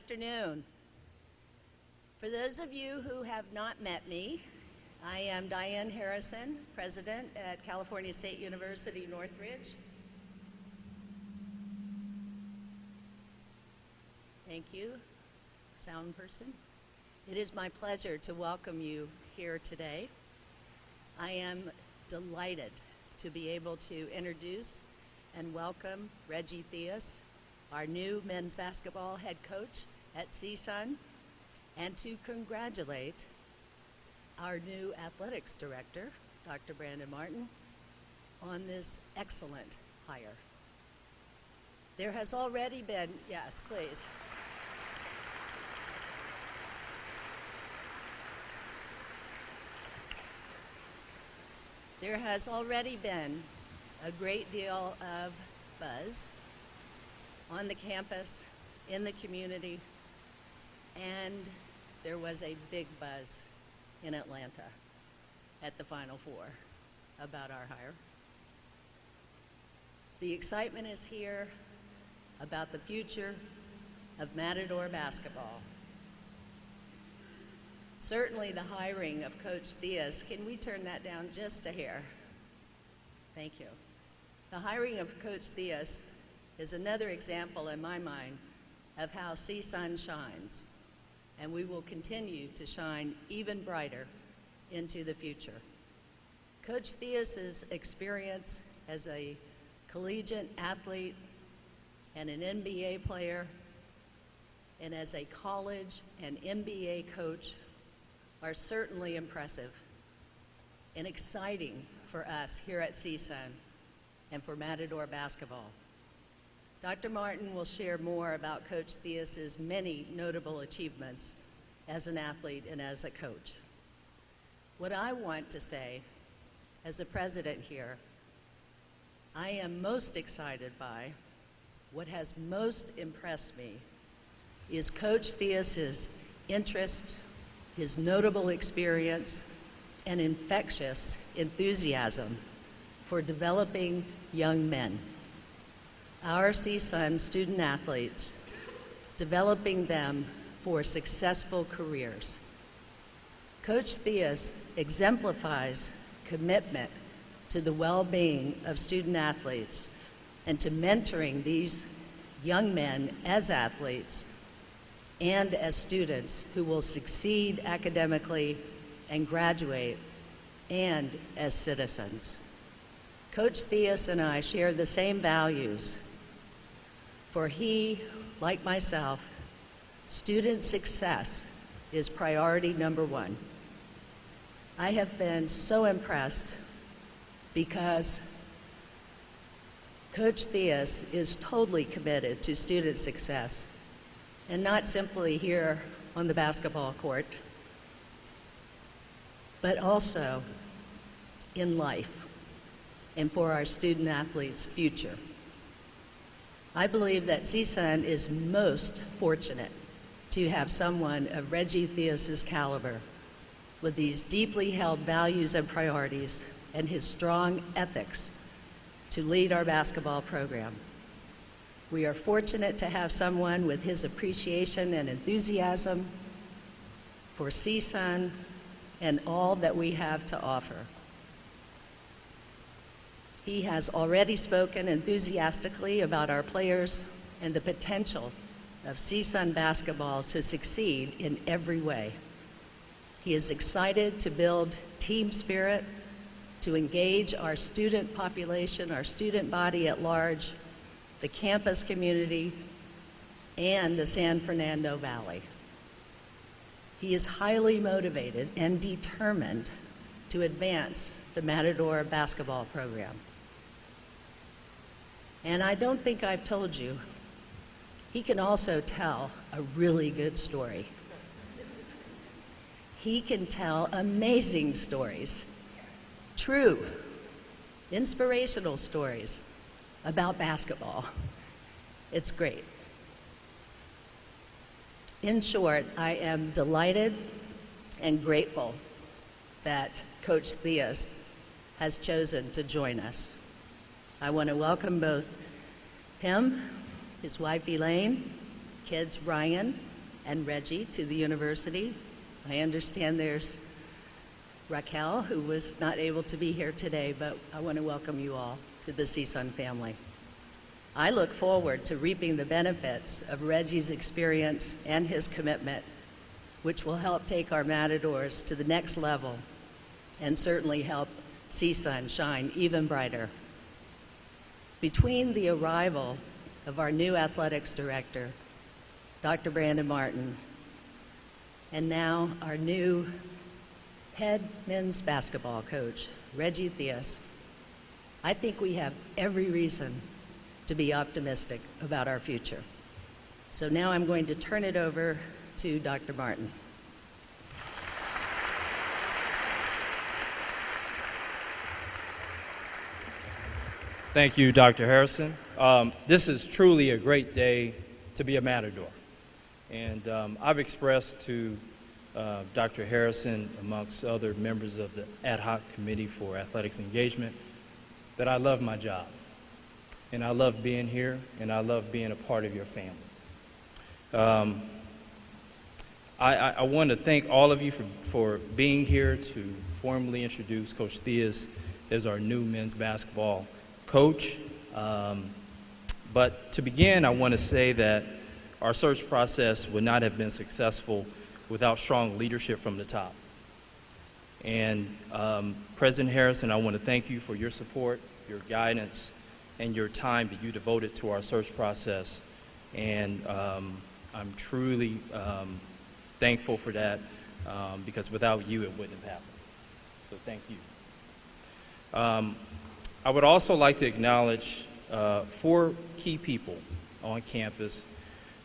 afternoon. For those of you who have not met me, I am Diane Harrison, president at California State University Northridge. Thank you, sound person. It is my pleasure to welcome you here today. I am delighted to be able to introduce and welcome Reggie Theus, our new men's basketball head coach at CSUN, and to congratulate our new athletics director, Dr. Brandon Martin, on this excellent hire. There has already been, yes, please. There has already been a great deal of buzz on the campus, in the community, and there was a big buzz in Atlanta at the Final Four about our hire. The excitement is here about the future of Matador basketball. Certainly the hiring of Coach Theus, can we turn that down just a hair? Thank you. The hiring of Coach Theus is another example in my mind of how CSUN shines, and we will continue to shine even brighter into the future. Coach Theus's experience as a collegiate athlete and an NBA player, and as a college and MBA coach are certainly impressive and exciting for us here at CSUN and for Matador basketball. Dr. Martin will share more about Coach Theus's many notable achievements as an athlete and as a coach. What I want to say as the president here, I am most excited by, what has most impressed me, is Coach Theus's interest, his notable experience, and infectious enthusiasm for developing young men. Our CSUN student athletes, developing them for successful careers. Coach Theus exemplifies commitment to the well-being of student athletes and to mentoring these young men as athletes and as students who will succeed academically and graduate, and as citizens. Coach Theus and I share the same values. For he, like myself, student success is priority number one. I have been so impressed because Coach Theus is totally committed to student success, and not simply here on the basketball court, but also in life and for our student athletes' future. I believe that CSUN is most fortunate to have someone of Reggie Theus's caliber with these deeply held values and priorities and his strong ethics to lead our basketball program. We are fortunate to have someone with his appreciation and enthusiasm for CSUN and all that we have to offer. He has already spoken enthusiastically about our players and the potential of CSUN basketball to succeed in every way. He is excited to build team spirit, to engage our student population, our student body at large, the campus community, and the San Fernando Valley. He is highly motivated and determined to advance the Matador basketball program. And I don't think I've told you, he can also tell a really good story. He can tell amazing stories, true, inspirational stories about basketball. It's great. In short, I am delighted and grateful that Coach Theus has chosen to join us. I want to welcome both him, his wife Elaine, kids Ryan and Reggie to the university. I understand there's Raquel, who was not able to be here today, but I want to welcome you all to the CSUN family. I look forward to reaping the benefits of Reggie's experience and his commitment, which will help take our Matadors to the next level and certainly help CSUN shine even brighter. Between the arrival of our new athletics director, Dr. Brandon Martin, and now our new head men's basketball coach, Reggie Theus, I think we have every reason to be optimistic about our future. So now I'm going to turn it over to Dr. Martin. Thank you, Dr. Harrison. This is truly a great day to be a Matador. And I've expressed to Dr. Harrison, amongst other members of the Ad Hoc Committee for Athletics Engagement, that I love my job. And I love being here, and I love being a part of your family. I want to thank all of you for being here to formally introduce Coach Theus as our new men's basketball coach. But to begin, I want to say that our search process would not have been successful without strong leadership from the top. And President Harrison, I want to thank you for your support, your guidance, and your time that you devoted to our search process. And I'm truly thankful for that, because without you, it wouldn't have happened. So thank you. I would also like to acknowledge 4 key people on campus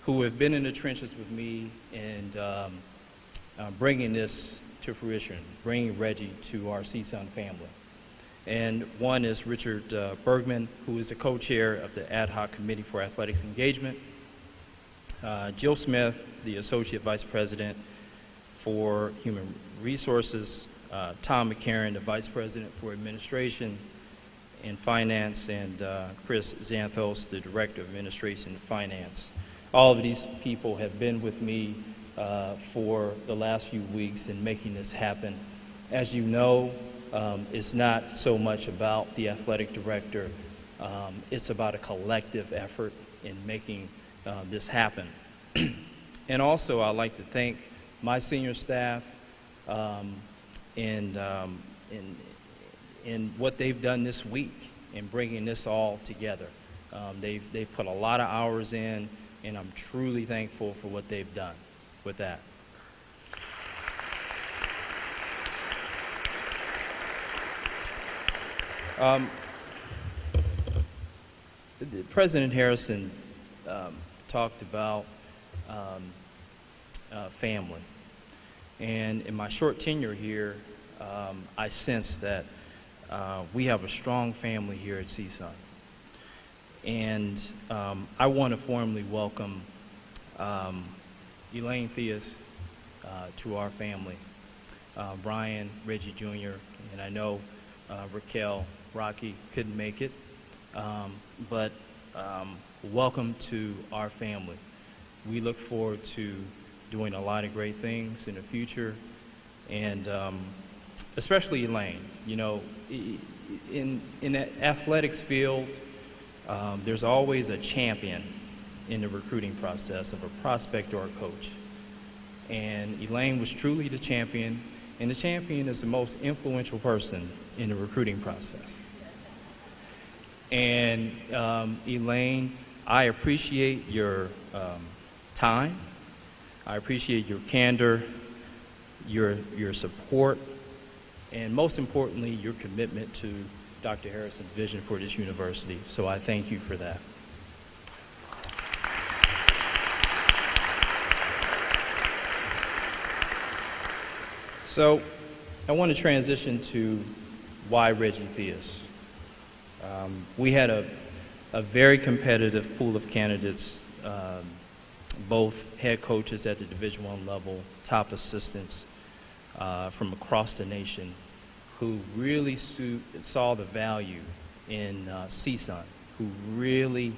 who have been in the trenches with me and bringing this to fruition, bringing Reggie to our CSUN family. And one is Richard Bergman, who is the co-chair of the Ad Hoc Committee for Athletics Engagement. Jill Smith, the Associate Vice President for Human Resources. Tom McCarron, the Vice President for Administration and Finance, and Chris Xanthos, the Director of Administration and Finance. All of these people have been with me for the last few weeks in making this happen. As you know, it's not so much about the athletic director. It's about a collective effort in making this happen. And also, I'd like to thank my senior staff in what they've done this week in bringing this all together. They've put a lot of hours in, and I'm truly thankful for what they've done with that. President Harrison talked about family. And in my short tenure here, I sense that we have a strong family here at CSUN. And I want to formally welcome Elaine Theus to our family, Brian, Reggie Jr., and I know Raquel, Rocky couldn't make it, but welcome to our family. We look forward to doing a lot of great things in the future, and especially Elaine. You know, in the athletics field, there's always a champion in the recruiting process of a prospect or a coach. And Elaine was truly the champion, and the champion is the most influential person in the recruiting process. And Elaine, I appreciate your time. I appreciate your candor, your support, and most importantly, your commitment to Dr. Harrison's vision for this university. So I thank you for that. So I want to transition to why Reggie Theus. We had a very competitive pool of candidates, both head coaches at the Division I level, top assistants from across the nation, who really saw the value in CSUN, who really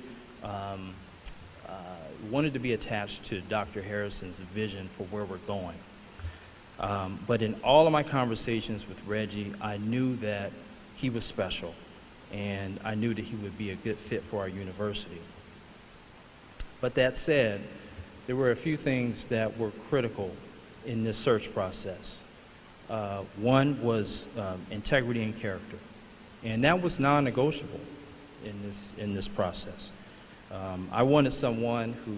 wanted to be attached to Dr. Harrison's vision for where we're going. But in all of my conversations with Reggie, I knew that he was special, and I knew that he would be a good fit for our university. But that said, there were a few things that were critical in this search process. One was integrity and character, and that was non-negotiable in this process. I wanted someone who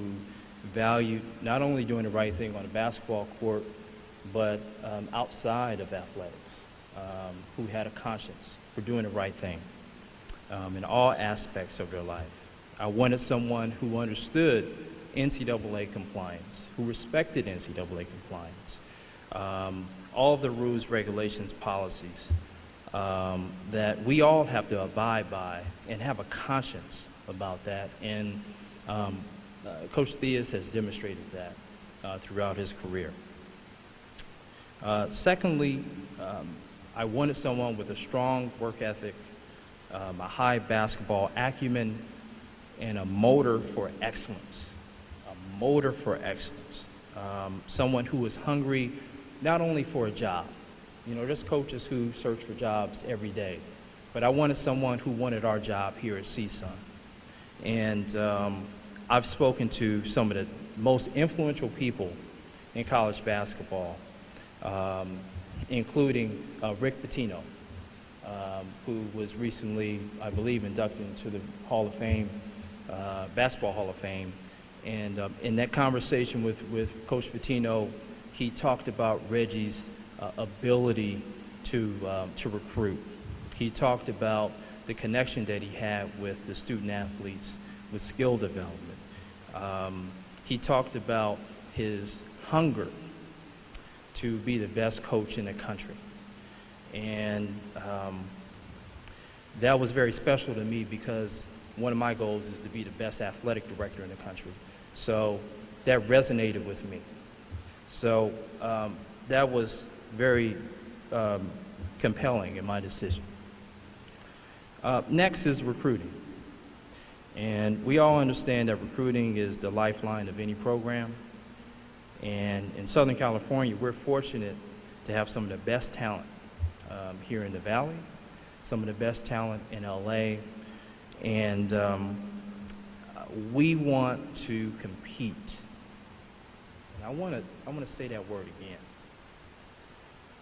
valued not only doing the right thing on the basketball court, but outside of athletics, who had a conscience for doing the right thing in all aspects of their life. I wanted someone who understood NCAA compliance, who respected NCAA compliance, all of the rules, regulations, policies that we all have to abide by and have a conscience about that. And Coach Theus has demonstrated that throughout his career. Secondly, I wanted someone with a strong work ethic, a high basketball acumen, and a motor for excellence. A motor for excellence. Someone who was hungry not only for a job. You know, there's coaches who search for jobs every day, but I wanted someone who wanted our job here at CSUN. And I've spoken to some of the most influential people in college basketball, including Rick Pitino, who was recently, I believe, inducted into the Hall of Fame, Basketball Hall of Fame. And in that conversation with Coach Pitino, he talked about Reggie's ability to recruit. He talked about the connection that he had with the student athletes, with skill development. He talked about his hunger to be the best coach in the country. And that was very special to me because one of my goals is to be the best athletic director in the country. So that resonated with me. So that was very compelling in my decision. Next is recruiting. And we all understand that recruiting is the lifeline of any program. And in Southern California, we're fortunate to have some of the best talent here in the Valley, some of the best talent in LA, and we want to compete. And I want to say that word again.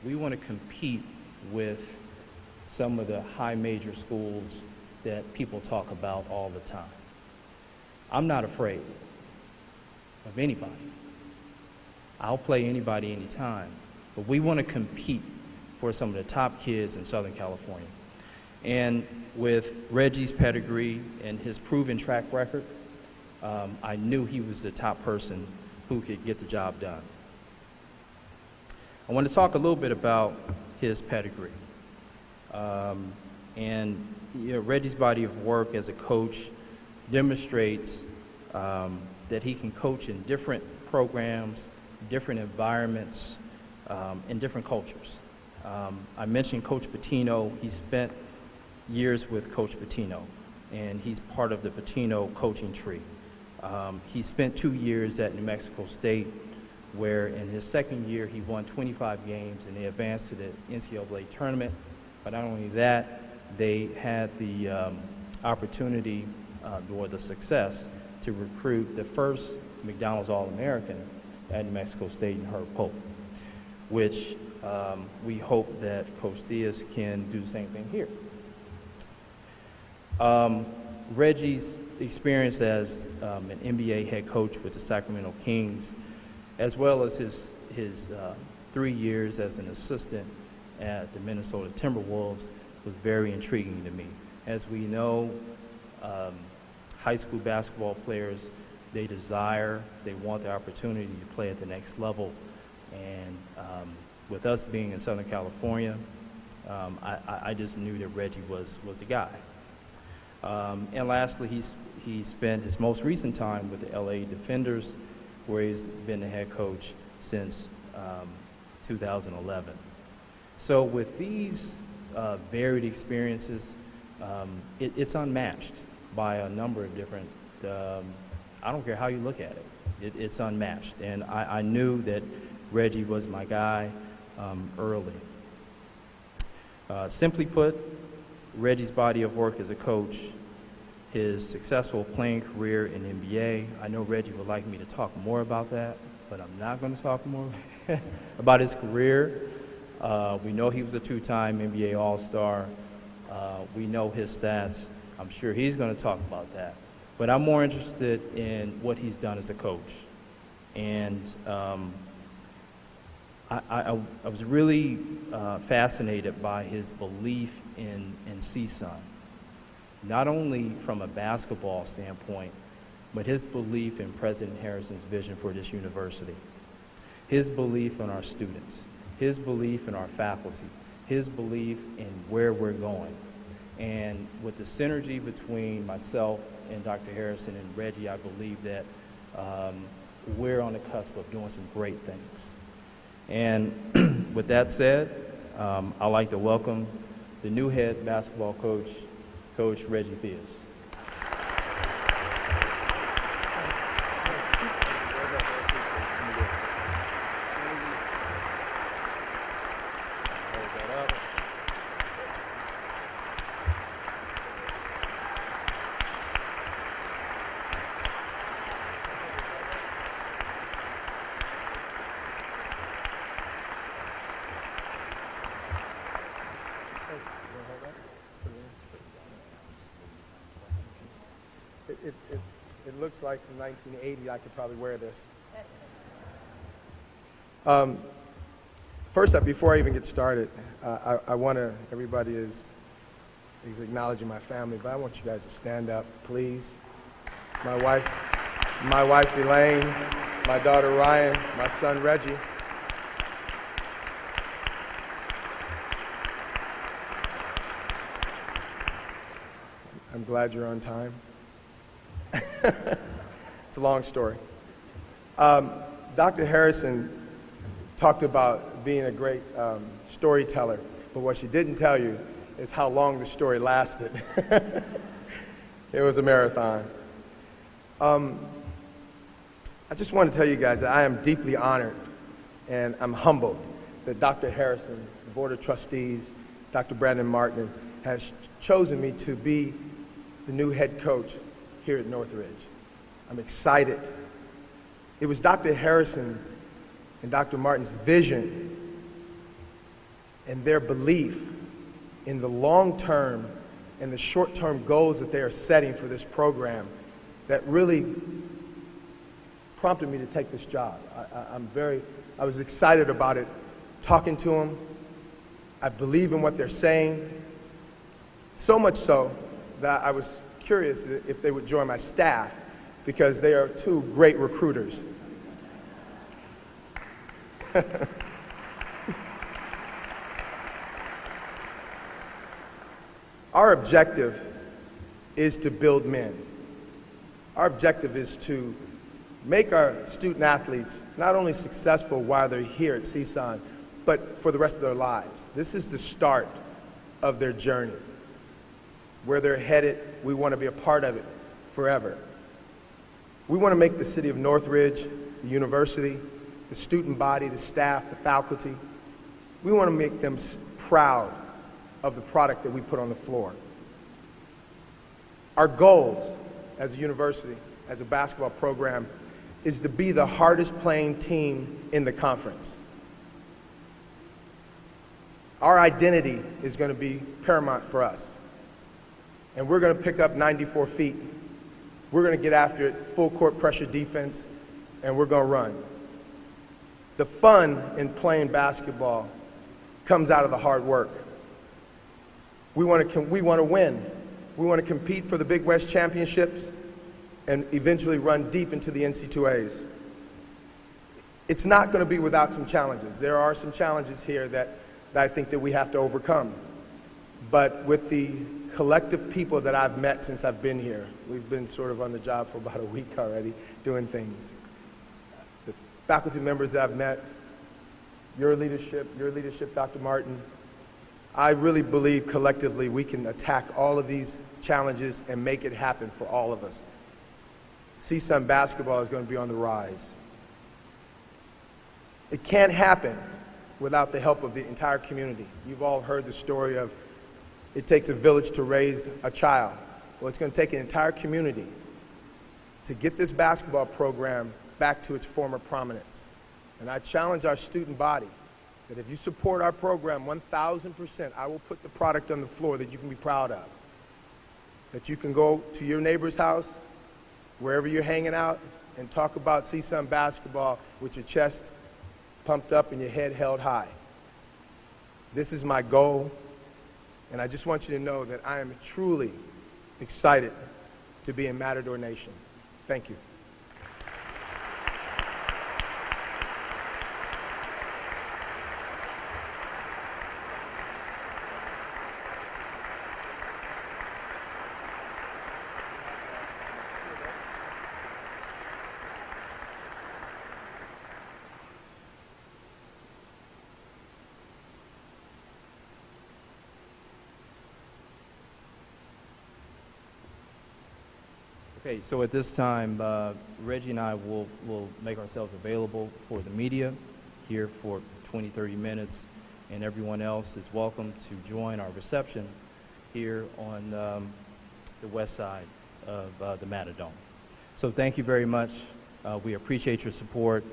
We want to compete with some of the high major schools that people talk about all the time. I'm not afraid of anybody. I'll play anybody anytime, but we want to compete for some of the top kids in Southern California. And with Reggie's pedigree and his proven track record, I knew he was the top person who could get the job done. I want to talk a little bit about his pedigree. And Reggie's body of work as a coach demonstrates that he can coach in different programs, different environments, and different cultures. I mentioned Coach Pitino. He spent years with Coach Pitino, and he's part of the Pitino coaching tree. He spent 2 years at New Mexico State, where in his second year he won 25 games and they advanced to the NCAA tournament. But not only that, they had the opportunity or the success to recruit the first McDonald's All-American at New Mexico State in Herb Pope, which we hope that Coach Theus can do the same thing here. Reggie's experience as an NBA head coach with the Sacramento Kings, as well as his 3 years as an assistant at the Minnesota Timberwolves, was very intriguing to me. As we know, high school basketball players, they want the opportunity to play at the next level. And with us being in Southern California, I just knew that Reggie was the guy. And lastly, he spent his most recent time with the LA Defenders, where he's been the head coach since 2011. So with these varied experiences, it's unmatched by a number of different I don't care how you look at it. It's unmatched. And I knew that Reggie was my guy early. Simply put, Reggie's body of work as a coach, his successful playing career in NBA. I know Reggie would like me to talk more about that, but I'm not going to talk more about his career. We know he was a two-time NBA All-Star. We know his stats. I'm sure he's going to talk about that. But I'm more interested in what he's done as a coach. And I was really fascinated by his belief in CSUN, not only from a basketball standpoint, but his belief in President Harrison's vision for this university, his belief in our students, his belief in our faculty, his belief in where we're going. And with the synergy between myself and Dr. Harrison and Reggie, I believe that we're on the cusp of doing some great things. And with that said, I'd like to welcome the new head basketball coach, Coach Reggie Theus. It looks like from 1980 I could probably wear this. First up, before I even get started, I want to, everybody is acknowledging my family, but I want you guys to stand up, please. My wife Elaine, my daughter Ryan, my son Reggie. I'm glad you're on time. It's a long story. Dr. Harrison talked about being a great storyteller, but what she didn't tell you is how long the story lasted. It was a marathon. I just want to tell you guys that I am deeply honored and I'm humbled that Dr. Harrison, the Board of Trustees, Dr. Brandon Martin, has chosen me to be the new head coach here at Northridge. I'm excited. It was Dr. Harrison's and Dr. Martin's vision and their belief in the long-term and the short-term goals that they are setting for this program that really prompted me to take this job. I was excited about it, talking to them. I believe in what they're saying, so much so that I was curious if they would join my staff because they are two great recruiters. Our objective is to build men. Our objective is to make our student athletes not only successful while they're here at CSUN, but for the rest of their lives. This is the start of their journey. Where they're headed, we want to be a part of it forever. We want to make the city of Northridge, the university, the student body, the staff, the faculty, we want to make them proud of the product that we put on the floor. Our goals as a university, as a basketball program, is to be the hardest playing team in the conference. Our identity is going to be paramount for us. And we're going to pick up 94 feet. We're going to get after it, full court pressure defense, and we're going to run. The fun in playing basketball comes out of the hard work. We want to win. We want to compete for the Big West Championships and eventually run deep into the NC2As. It's not going to be without some challenges. There are some challenges here that I think that we have to overcome. But with the collective people that I've met since I've been here, we've been sort of on the job for about a week already doing things. The faculty members that I've met, your leadership, Dr. Martin, I really believe collectively we can attack all of these challenges and make it happen for all of us. CSUN basketball is going to be on the rise. It can't happen without the help of the entire community. You've all heard the story of it takes a village to raise a child. Well, it's going to take an entire community to get this basketball program back to its former prominence. And I challenge our student body that if you support our program 1,000%, I will put the product on the floor that you can be proud of. That you can go to your neighbor's house, wherever you're hanging out, and talk about CSUN basketball with your chest pumped up and your head held high. This is my goal, and I just want you to know that I am truly excited to be in Matador Nation. Thank you. Okay, so at this time, Reggie and I will make ourselves available for the media here for 20, 30 minutes, and everyone else is welcome to join our reception here on the west side of the Matadome. So thank you very much. We appreciate your support.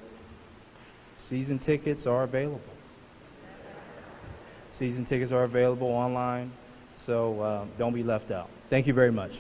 Season tickets are available. Season tickets are available online, so don't be left out. Thank you very much.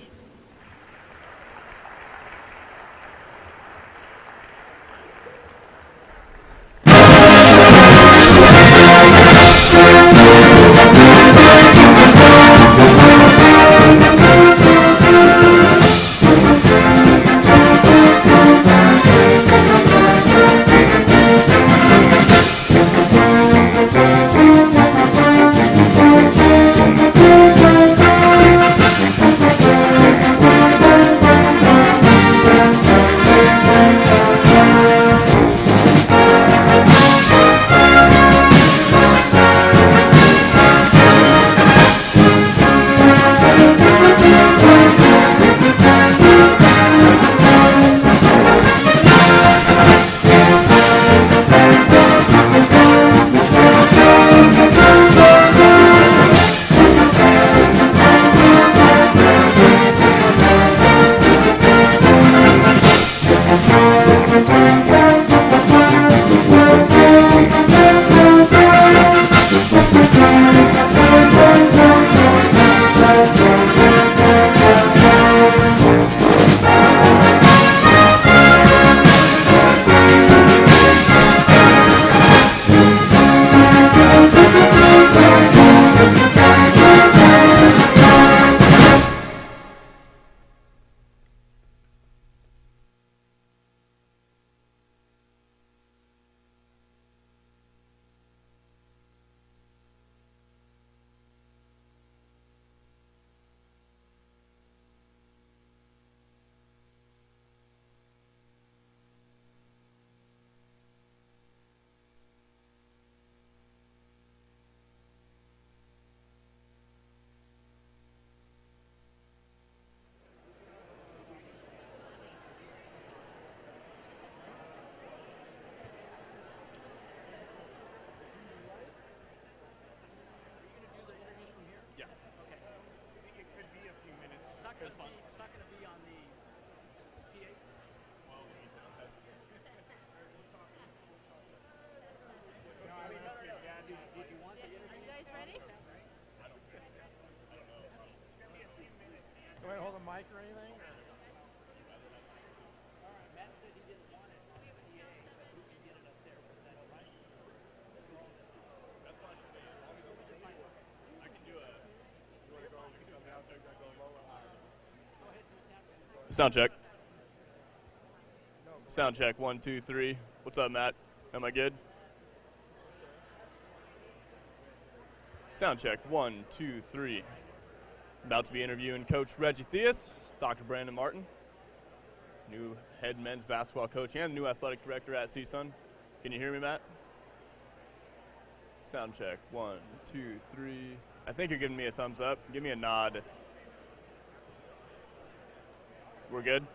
Sound check. Sound check, 1, 2, 3. What's up, Matt? Am I good? Sound check, 1, 2, 3. About to be interviewing Coach Reggie Theus, Dr. Brandon Martin, new head men's basketball coach and new athletic director at CSUN. Can you hear me, Matt? Sound check, 1, 2, 3. I think you're giving me a thumbs up. Give me a nod if we're good.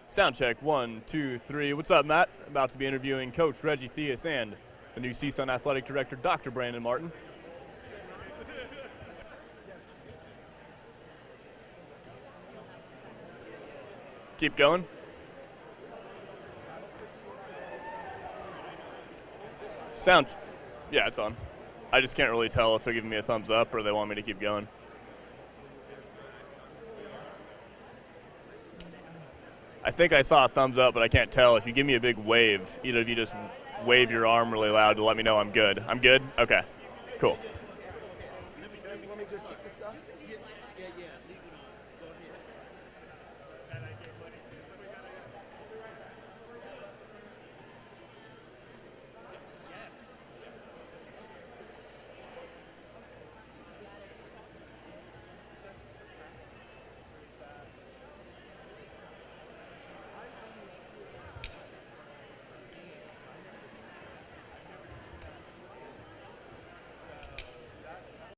Sound check, 1, 2, 3. What's up, Matt? About to be interviewing Coach Reggie Theus and the new CSUN Athletic Director, Dr. Brandon Martin. Keep going. Sound, yeah, it's on. I just can't really tell if they're giving me a thumbs up or they want me to keep going. I think I saw a thumbs up, but I can't tell. If you give me a big wave, either of you just wave your arm really loud to let me know I'm good. I'm good? Okay, cool.